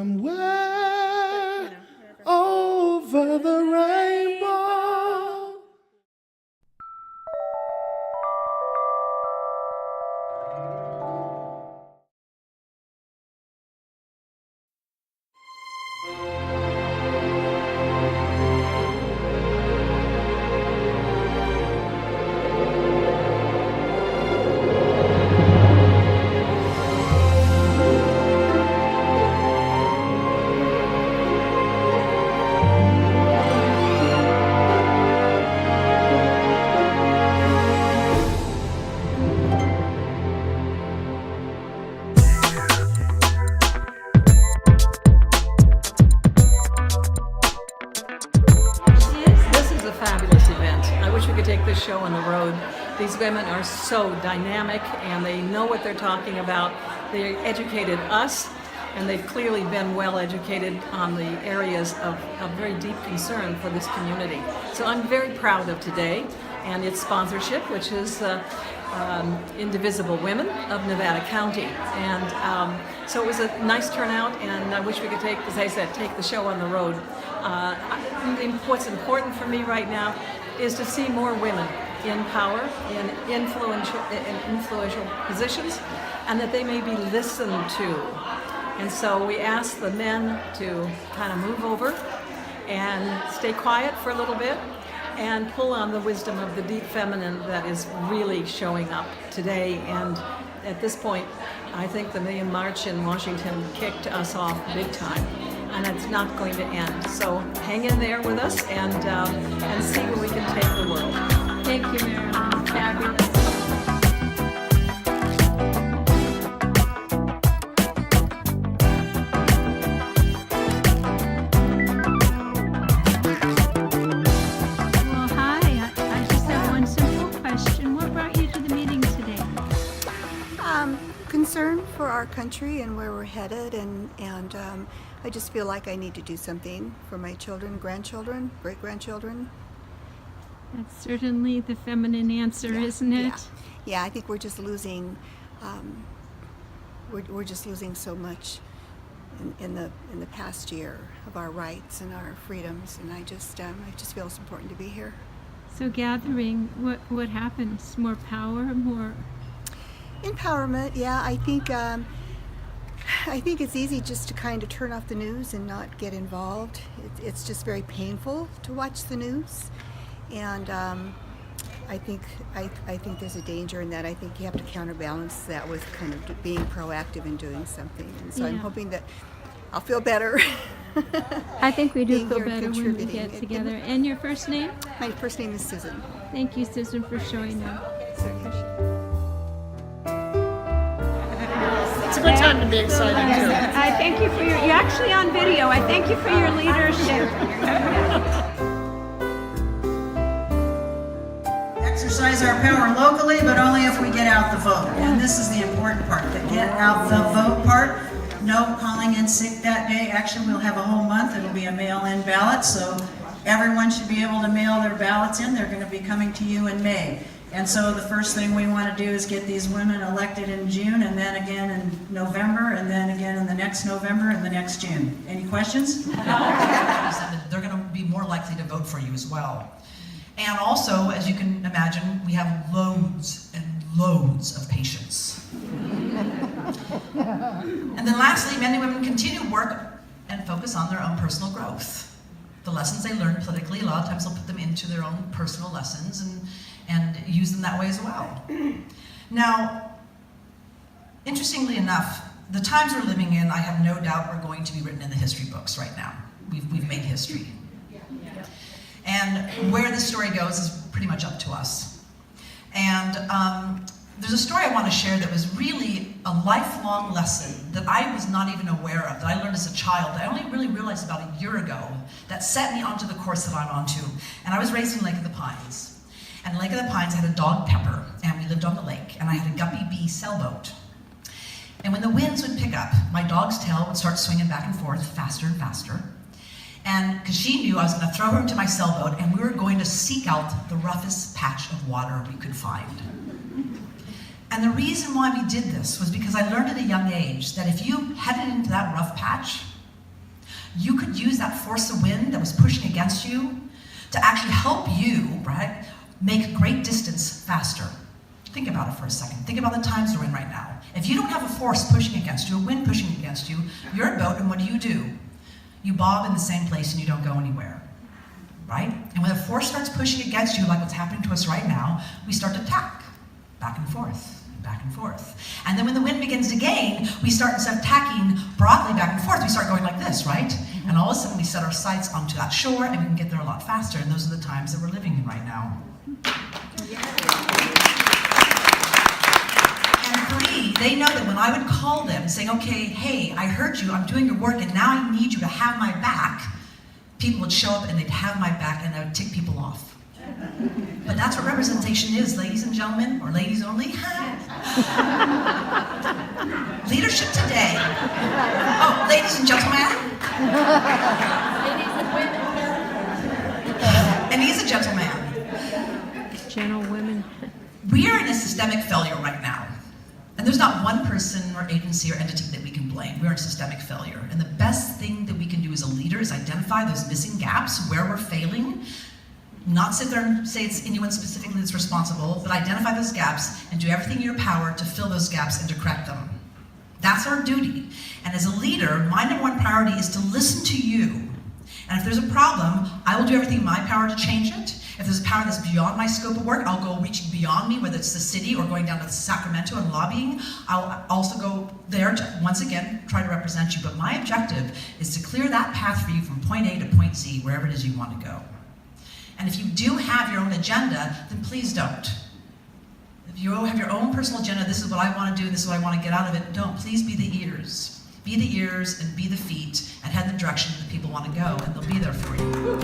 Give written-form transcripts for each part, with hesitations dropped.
somewhere over the rainbow. Take this show on the road. These women are so dynamic and they know what they're talking about. They educated us and they've clearly been well educated on the areas of very deep concern for this community. So I'm very proud of today and its sponsorship, which is Indivisible Women of Nevada County. And so it was a nice turnout, and I wish we could take, as I said, take the show on the road. What's important for me right now is to see more women in power, in influential positions, and that they may be listened to. And so we ask the men to kind of move over and stay quiet for a little bit and pull on the wisdom of the deep feminine that is really showing up today. And at this point, I think the Million March in Washington kicked us off big time. And it's not going to end. So hang in there with us and see where we can take the world. Thank you, Marilyn. Fabulous. Well, hi. I just have one simple question. What brought you to the meeting today? Concern for our country and where we're headed, and I just feel like I need to do something for my children, grandchildren, great-grandchildren. That's certainly the feminine answer, isn't it? Yeah, I think we're just losing. We're just losing so much in the past year of our rights and our freedoms, and I just feel it's important to be here. So gathering, what happens? More power, more empowerment. Yeah, I think it's easy just to kind of turn off the news and not get involved. It's just very painful to watch the news, and I think there's a danger in that. I think you have to counterbalance that with kind of being proactive and doing something. And so I'm hoping that I'll feel better. I think we do feel better when we get together. And your first name? My first name is Susan. Thank you, Susan, for showing up. It's a good time to be excited too. I thank you for you're actually on video. I thank you for your leadership. Exercise our power locally, but only if we get out the vote. And this is the important part, the get out the vote part. No calling in sick that day. Actually, we'll have a whole month. It'll be a mail-in ballot, so everyone should be able to mail their ballots in. They're going to be coming to you in May. And so the first thing we want to do is get these women elected in June, and then again in November, and then again in the next November and the next June. Any questions? They're going to be more likely to vote for you as well. And also, as you can imagine, we have loads and loads of patience. And then lastly, men and women continue to work and focus on their own personal growth. The lessons they learn politically, a lot of times they'll put them into their own personal lessons and use them that way as well. Now, interestingly enough, the times we're living in, I have no doubt we're going to be written in the history books right now. We've made history. And where this story goes is pretty much up to us. And there's a story I want to share that was really a lifelong lesson that I was not even aware of, that I learned as a child, that I only really realized about a year ago, that set me onto the course that I'm onto. And I was raised in Lake of the Pines. And in Lake of the Pines, I had a dog, Pepper, and we lived on the lake, and I had a guppy bee sailboat. And when the winds would pick up, my dog's tail would start swinging back and forth faster and faster. And because she knew I was going to throw her into my sailboat, and we were going to seek out the roughest patch of water we could find. And the reason why we did this was because I learned at a young age that if you headed into that rough patch, you could use that force of wind that was pushing against you to actually help you, right, make great distance faster. Think about it for a second. Think about the times we're in right now. If you don't have a force pushing against you, a wind pushing against you, you're a boat, and what do? You bob in the same place and you don't go anywhere, right? And when the force starts pushing against you, like what's happening to us right now, we start to tack, back and forth, back and forth. And then when the wind begins to gain, we start, instead of tacking broadly back and forth, we start going like this, right? And all of a sudden we set our sights onto that shore and we can get there a lot faster, and those are the times that we're living in right now. And 3, they know that when I would call them saying, okay, hey, I heard you, I'm doing your work, and now I need you to have my back, people would show up and they'd have my back, and I would tick people off. But that's what representation is, ladies and gentlemen, or ladies only. Leadership today. Oh, ladies and gentlemen. And he's a gentleman. Gentlewomen. We are in a systemic failure right now. And there's not one person or agency or entity that we can blame. We're in systemic failure. And the best thing that we can do as a leader is identify those missing gaps, where we're failing, not sit there and say it's anyone specifically that's responsible, but identify those gaps and do everything in your power to fill those gaps and to correct them. That's our duty. And as a leader, my number one priority is to listen to you. And if there's a problem, I will do everything in my power to change it. If there's a power that's beyond my scope of work, I'll go reaching beyond me, whether it's the city or going down to Sacramento and lobbying. I'll also go there to, once again, try to represent you. But my objective is to clear that path for you from point A to point Z, wherever it is you want to go. And if you do have your own agenda, then please don't. If you have your own personal agenda, this is what I want to do, this is what I want to get out of it, don't. Please be the ears. Be the ears and be the feet and head the direction that people want to go, and they'll be there for you.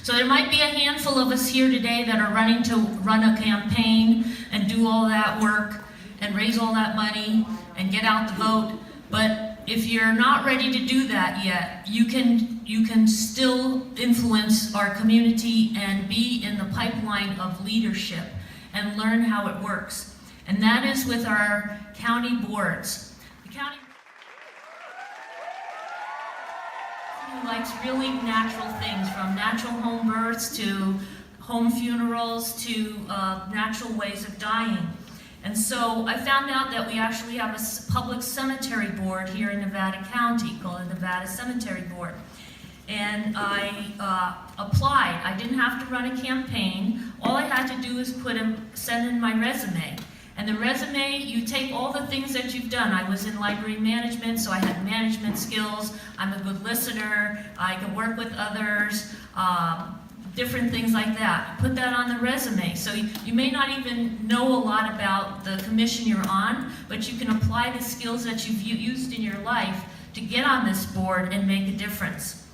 So there might be a handful of us here today that are running to run a campaign and do all that work and raise all that money and get out the vote. But if you're not ready to do that yet, you can still influence our community and be in the pipeline of leadership and learn how it works. And that is with our county boards. The county who likes really natural things, from natural home births to home funerals to natural ways of dying. And so I found out that we actually have a public cemetery board here in Nevada County called the Nevada Cemetery Board. And I applied. I didn't have to run a campaign. All I had to do is send in my resume. And the resume, you take all the things that you've done. I was in library management, so I had management skills. I'm a good listener. I can work with others, different things like that. Put that on the resume. So you may not even know a lot about the commission you're on, but you can apply the skills that you've used in your life to get on this board and make a difference.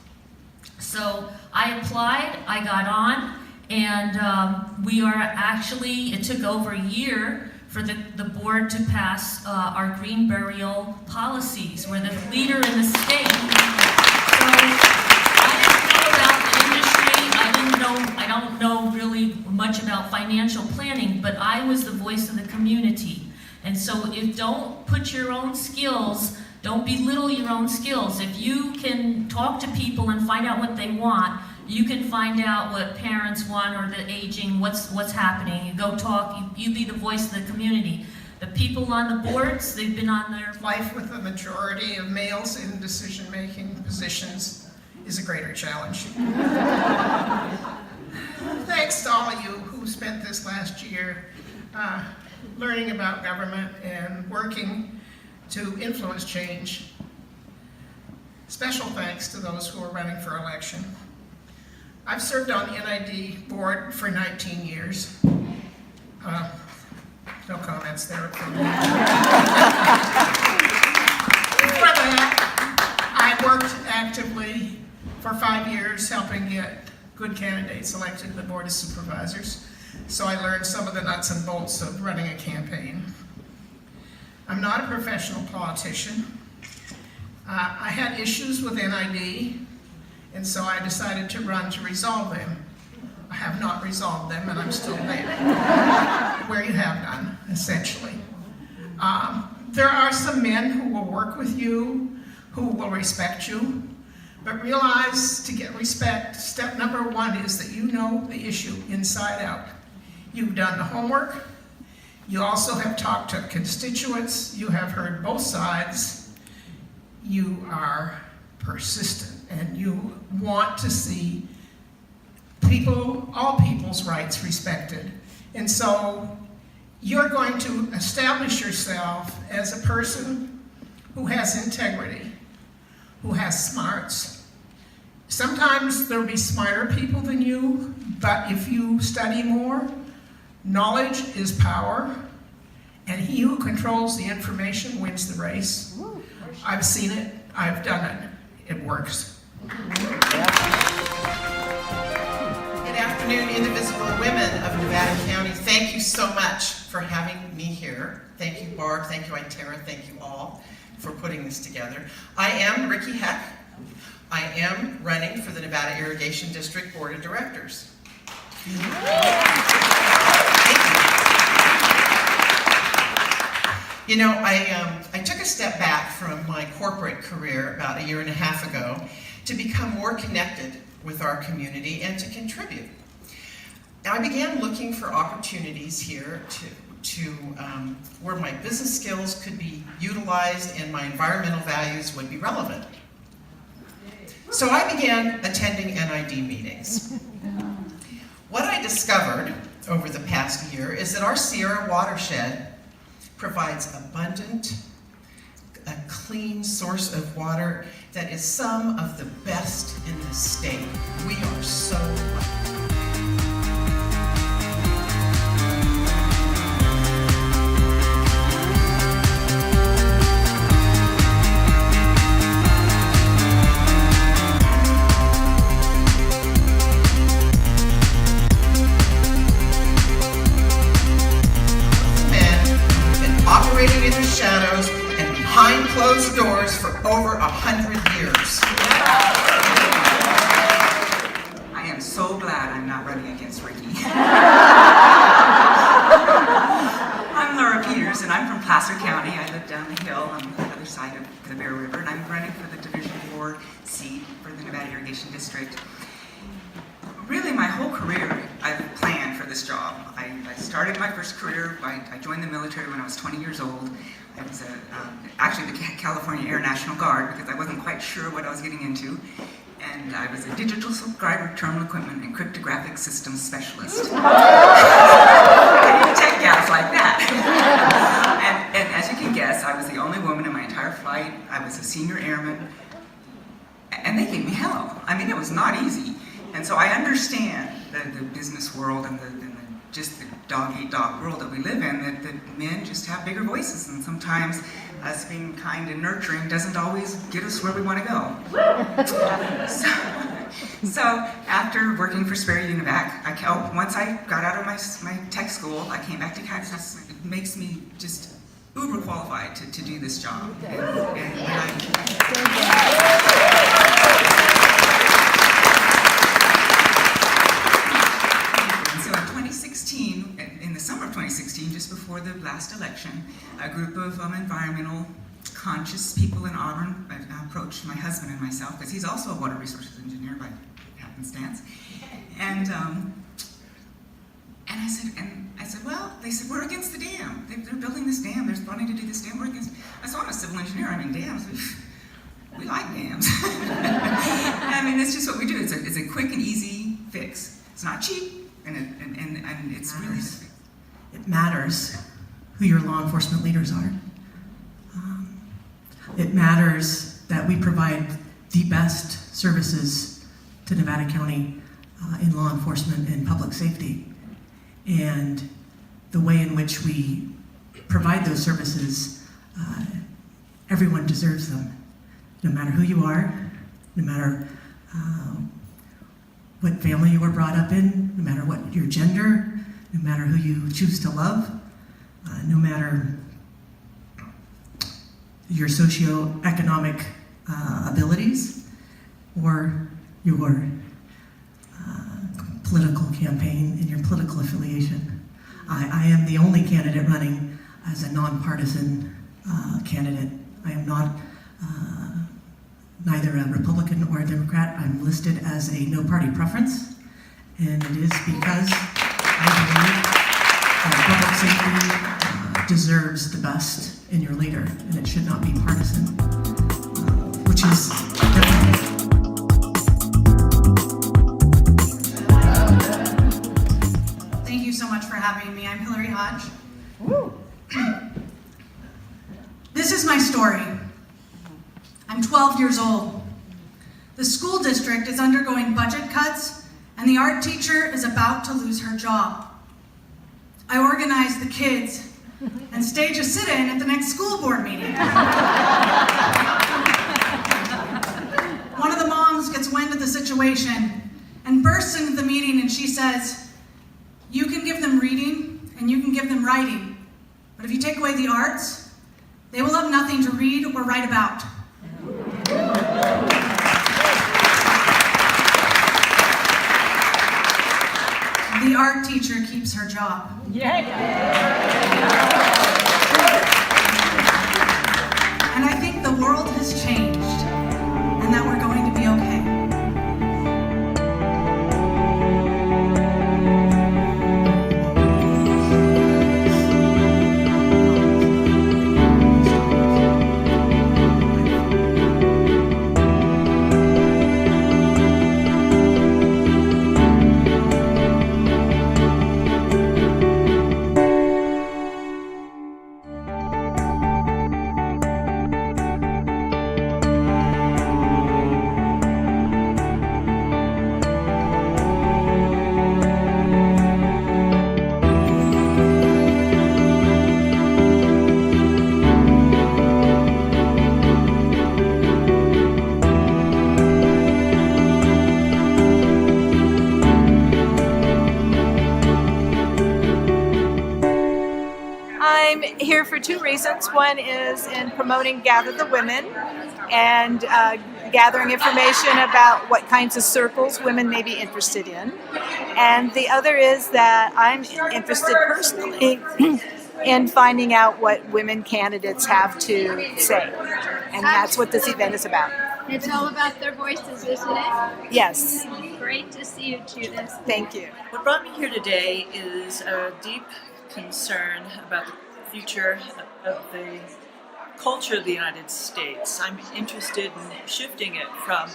So I applied, I got on, and we are actually, it took over a year for the board to pass our green burial policies. We're the leader in the state. So I didn't know about the industry. I don't know really much about financial planning, but I was the voice of the community. And so don't put your own skills, don't belittle your own skills. If you can talk to people and find out what they want, you can find out what parents want or the aging, what's happening. You go talk, you be the voice of the community. The people on the boards, they've been on their Life with a majority of males in decision-making positions is a greater challenge. Thanks to all of you who spent this last year learning about government and working to influence change. Special thanks to those who are running for election. I've served on the NID board for 19 years. No comments there from me. Before that, I worked actively for 5 years helping get good candidates elected to the Board of Supervisors. So I learned some of the nuts and bolts of running a campaign. I'm not a professional politician. I had issues with NID, and so I decided to run to resolve them. I have not resolved them, and I'm still there, where you have none, essentially. There are some men who will work with you, who will respect you, but realize to get respect, step number one is that you know the issue inside out. You've done the homework. You also have talked to constituents. You have heard both sides. You are persistent, and you want to see all people's rights respected. And so you're going to establish yourself as a person who has integrity, who has smarts. Sometimes there'll be smarter people than you, but if you study more, knowledge is power, and he who controls the information wins the race. I've seen it, I've done it, it works. Good afternoon, Indivisible Women of Nevada County. Thank you so much for having me here. Thank you, Barb. Thank you, Itara. Thank you all for putting this together. I am Ricky Heck. I am running for the Nevada Irrigation District Board of Directors. You know, I took a step back from my corporate career about 1.5 years ago to become more connected with our community and to contribute. I began looking for opportunities here where my business skills could be utilized and my environmental values would be relevant. So I began attending NID meetings. What I discovered over the past year is that our Sierra watershed provides abundant, a clean source of water that is some of the best in the state. We are so lucky. Operating in the shadows and behind closed doors for over 100 years. I am so glad I'm not running against Ricky. I'm Laura Peters, and I'm from Placer County. I live down the hill on the other side of the Bear River, and I'm running for the Division 4 seat for the Nevada Irrigation District. Really, my whole career, I've planned for this job. I started my first career, I joined the military when I was 20 years old. I was actually the California Air National Guard because I wasn't quite sure what I was getting into. And I was a digital subscriber, terminal equipment, and cryptographic systems specialist. I didn't take gas like that. and as you can guess, I was the only woman in my entire flight. I was a senior airman. And they gave me hell. I mean, it was not easy. And so I understand the business world and just the dog-eat-dog world that we live in, that men just have bigger voices, and sometimes us being kind and nurturing doesn't always get us where we want to go. So after working for Sperry Univac, once I got out of my tech school, I came back to Kansas. It makes me just uber qualified to do this job. In the summer of 2016, just before the last election, a group of environmental conscious people in Auburn approached my husband and myself, because he's also a water resources engineer by happenstance. And I said, well, they said, we're against the dam. They're building this dam. They're wanting to do this dam. We're against. I said, I'm a civil engineer. I mean, dams. We like dams. I mean, that's just what we do. It's a quick and easy fix. It's not cheap. And it's really it matters who your law enforcement leaders are. It matters that we provide the best services to Nevada County in law enforcement and public safety. And the way in which we provide those services everyone deserves them, no matter who you are, no matter what family you were brought up in, no matter what your gender, no matter who you choose to love, no matter your socioeconomic abilities or your political campaign and your political affiliation. I am the only candidate running as a nonpartisan candidate. I am not neither a Republican or a Democrat. I'm listed as a no party preference, and it is because I believe that public safety deserves the best in your leader, and it should not be partisan, which is definitely. Thank you so much for having me. I'm Hillary Hodge. This is my story. I'm 12 years old. The school district is undergoing budget cuts, and the art teacher is about to lose her job. I organize the kids and stage a sit-in at the next school board meeting. One of the moms gets wind of the situation and bursts into the meeting, and she says, "You can give them reading and you can give them writing, but if you take away the arts, they will have nothing to read or write about." The art teacher keeps her job. And I think the world has changed, and that we're going to be okay. I'm here for two reasons. One is in promoting Gather the Women and gathering information about what kinds of circles women may be interested in. And the other is that I'm interested personally in finding out what women candidates have to say. And that's what this event is about. It's all about their voices, isn't it? Yes. Great to see you, Judith. Thank you. What brought me here today is a deep concern about the future of the culture of the United States. I'm interested in shifting it from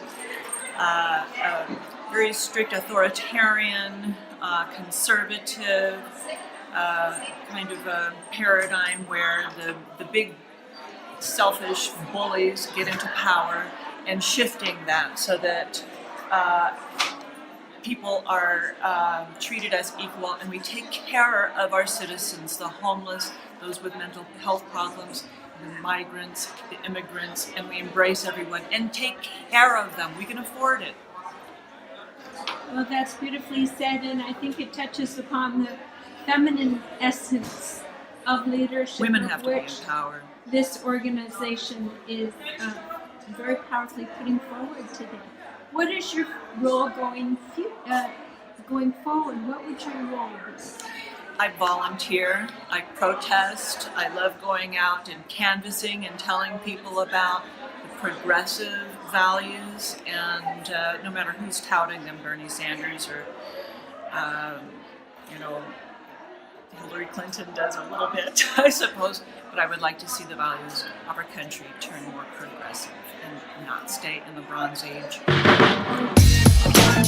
a very strict authoritarian, conservative kind of a paradigm where the big selfish bullies get into power, and shifting that so that people are treated as equal, and we take care of our citizens, the homeless, those with mental health problems, the migrants, the immigrants, and we embrace everyone and take care of them. We can afford it. Well, that's beautifully said, and I think it touches upon the feminine essence of leadership. Women of have to be which empowered. This organization is very powerfully putting forward today. What is your role going forward? What would your role be? I volunteer, I protest, I love going out and canvassing and telling people about the progressive values, and no matter who's touting them, Bernie Sanders or, Hillary Clinton does a little bit, I suppose, but I would like to see the values of our country turn more progressive and not stay in the Bronze Age. Fly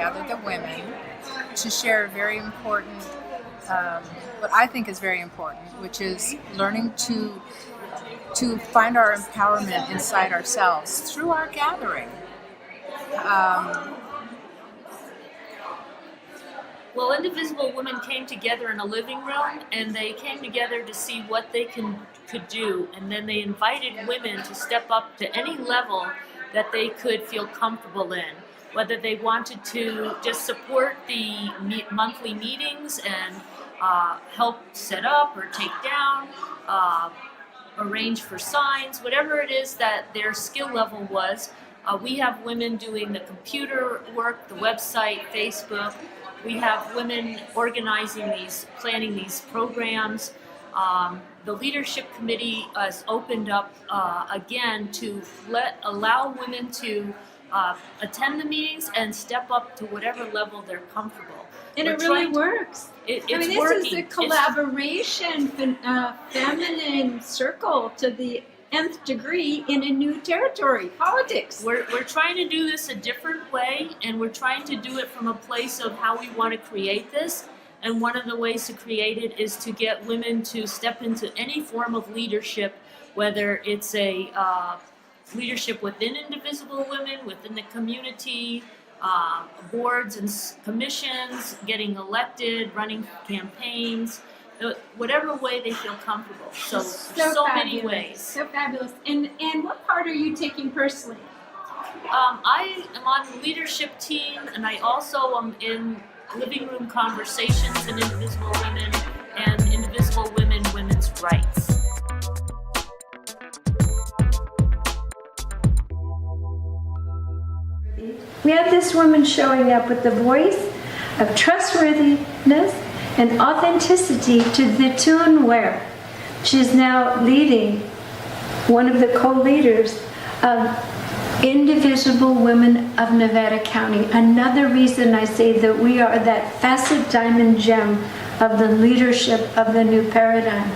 Gather the Women to share a very important, what I think is very important, which is learning to find our empowerment inside ourselves through our gathering. Well, Indivisible Women came together in a living room, and they came together to see what they could do, and then they invited women to step up to any level that they could feel comfortable in, whether they wanted to just support the monthly meetings and help set up or take down, arrange for signs, whatever it is that their skill level was. We have women doing the computer work, the website, Facebook. We have women organizing planning these programs. The leadership committee has opened up again to allow women to attend the meetings and step up to whatever level they're comfortable. And it really works. It's I mean, this working. is a collaboration, feminine circle to the nth degree in a new territory, politics. We're trying to do this a different way, and we're trying to do it from a place of how we want to create this. And one of the ways to create it is to get women to step into any form of leadership, whether it's a leadership within Indivisible Women, within the community, boards and commissions, getting elected, running campaigns, whatever way they feel comfortable. So many ways. So fabulous. And what part are you taking personally? I am on the leadership team, and I also am in living room conversations in Indivisible Women and Indivisible Women Women's Rights. We have this woman showing up with the voice of trustworthiness and authenticity to the tune where she is now leading one of the co-leaders of Indivisible Women of Nevada County. Another reason I say that we are that facet diamond gem of the leadership of the new paradigm.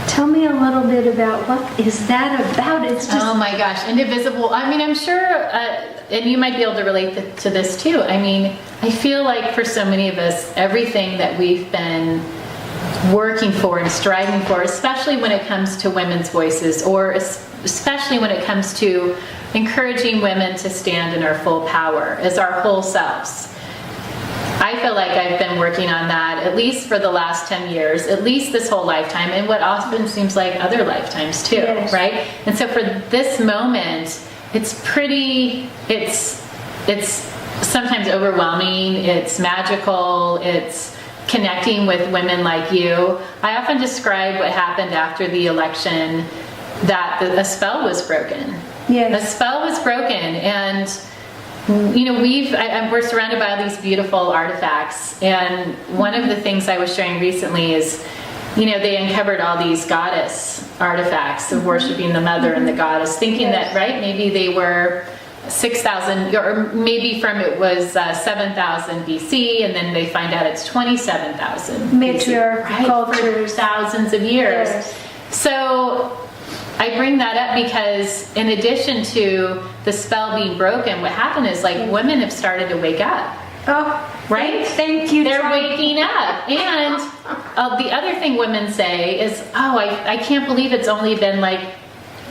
Tell me a little bit about what is that about? It's just oh my gosh, Indivisible. I mean, I'm sure, and you might be able to relate to this too. I mean, I feel like for so many of us, everything that we've been working for and striving for, especially when it comes to women's voices, or especially when it comes to encouraging women to stand in our full power as our whole selves. I feel like I've been working on that at least for the last 10 years, at least this whole lifetime, and what often seems like other lifetimes too, yes. Right? And so for this moment, it's sometimes overwhelming, it's magical, it's connecting with women like you. I often describe what happened after the election, that a spell was broken. Yes. A spell was broken, and you know, we're surrounded by all these beautiful artifacts, and one of the things I was sharing recently is, you know, they uncovered all these goddess artifacts of worshiping the mother and the goddess, thinking that, right, maybe they were 6,000, or maybe it was 7,000 BC, and then they find out it's 27,000 matriarchal cultures, for thousands of years. Yes. So I bring that up because in addition to the spell being broken, what happened is like women have started to wake up. Oh, right? Thank you. They're waking up. And the other thing women say is, oh, I can't believe it's only been like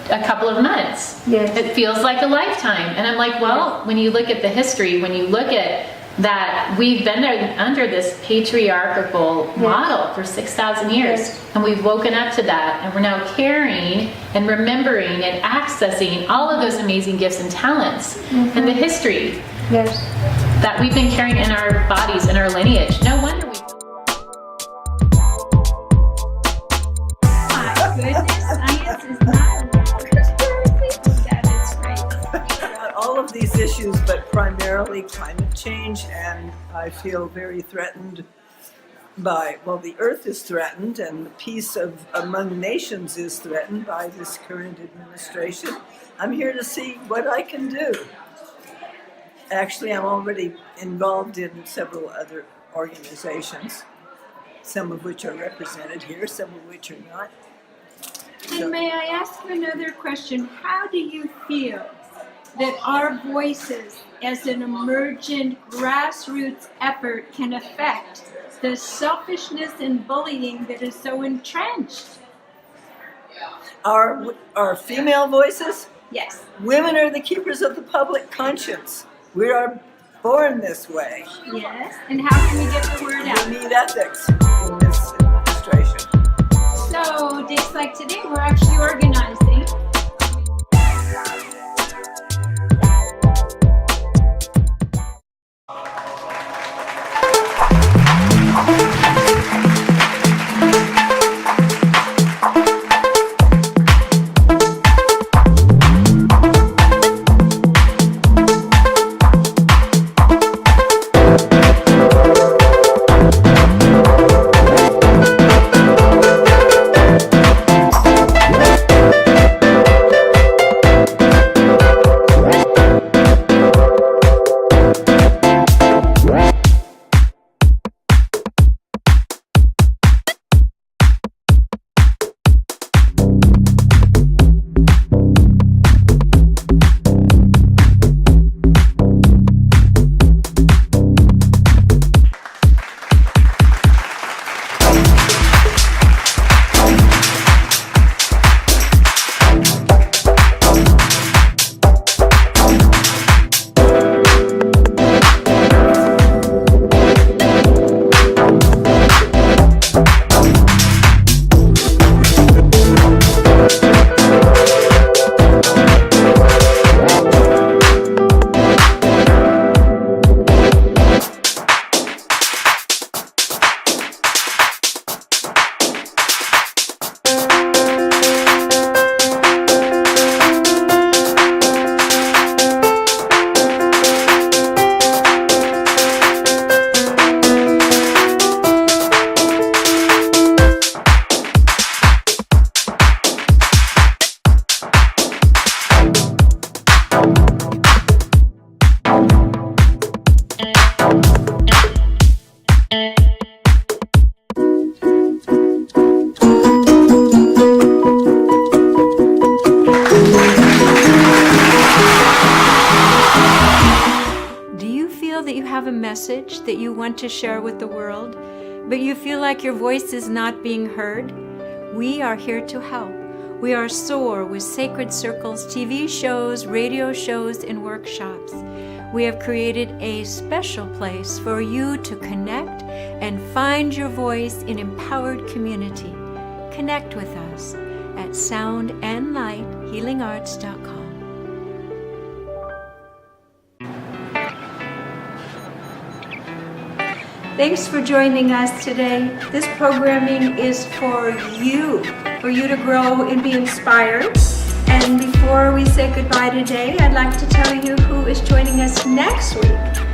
a couple of months. Yes. It feels like a lifetime. And I'm like, well, when you look at the history, when you look at that we've been under this patriarchal model for 6,000 years, and we've woken up to that, and we're now caring and remembering and accessing all of those amazing gifts and talents and the history that we've been carrying in our bodies, in our lineage. No wonder we... My goodness, science is not that is great. About all of these issues, but primarily climate change, and I feel very threatened by, well, the earth is threatened, and the peace among nations is threatened by this current administration. I'm here to see what I can do. Actually, I'm already involved in several other organizations, some of which are represented here, some of which are not. And may I ask you another question? How do you feel that our voices as an emergent grassroots effort can affect the selfishness and bullying that is so entrenched? Our female voices? Yes. Women are the keepers of the public conscience. We are born this way. Yes. And how can we get the word out? We need ethics in this administration. So days like today, we're actually organizing. Message that you want to share with the world, but you feel like your voice is not being heard? We are here to help. We are SOAR with Sacred Circles, TV shows, radio shows, and workshops. We have created a special place for you to connect and find your voice in empowered community. Connect with us at soundandlighthealingarts.com. Thanks for joining us today. This programming is for you to grow and be inspired. And before we say goodbye today, I'd like to tell you who is joining us next week.